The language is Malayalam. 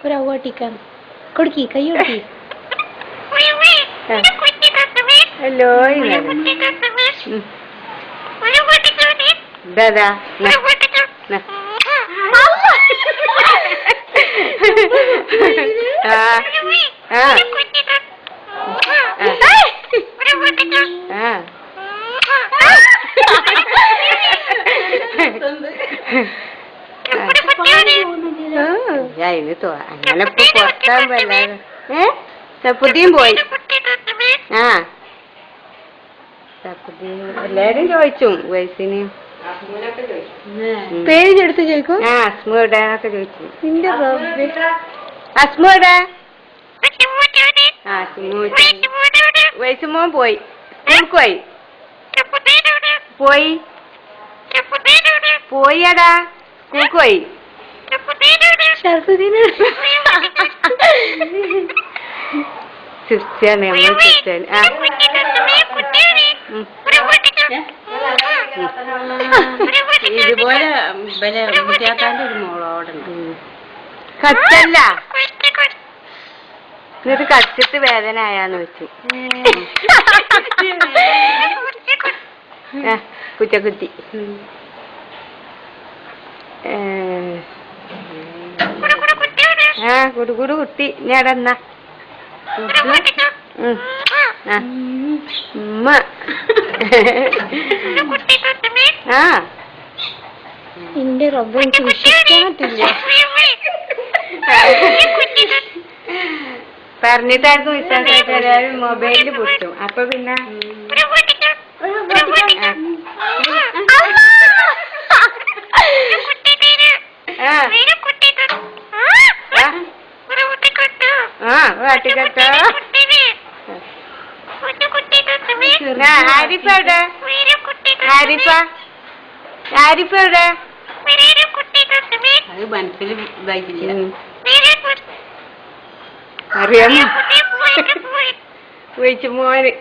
ഒരു അവട്ടിക്കാൻ കൊടുക്കി കൈ കൊടുക്കി ഹലോ ദാദാ അങ്ങനെ പുറത്താൻ പറ്റാതെ പുതിയും പോയി എല്ലാരും ചോദിച്ചു വയസ്സിന് പേരെടുത്ത് ചോദിക്കും അസ്മോടൊക്കെ ചോദിച്ചു നിന്റെ അസ്മോടെ വയസ്സുമോൻ പോയി സ്കൂൾക്ക് പോയി പോയടാ സ്കൂൾക്ക് പോയി ക്രിസ്ത്യാനി നമ്മൾ ക്രിസ്ത്യാനി ഇതുപോലെ മുത്തിയാത്താന്റെ ഒരു മോളോടുണ്ട് കച്ചല്ല എന്നിട്ട് കച്ചിട്ട് വേദന ആയാന്ന് വെച്ചു കുറ്റക്കുത്തി കുടുകുടു കുത്തി ഞാടെന്നാ ഉമ്മ എന്റെ റബ്ബ് എനിക്ക് വിശ്വസിക്കാൻ പറ്റില്ല പറഞ്ഞിട്ടായിരുന്നു വിശ്വാസമായിട്ട് എല്ലാവരും മൊബൈലില് പൊട്ടും അപ്പൊ പിന്നെ കാട്ടിക്കട്ടോ ആരിഫ എവിടെ ആരിഫ എവിടെ അത് മനസ്സിൽ ഇതായിട്ടില്ല അറിയാമോ ചോദിച്ചു മോന്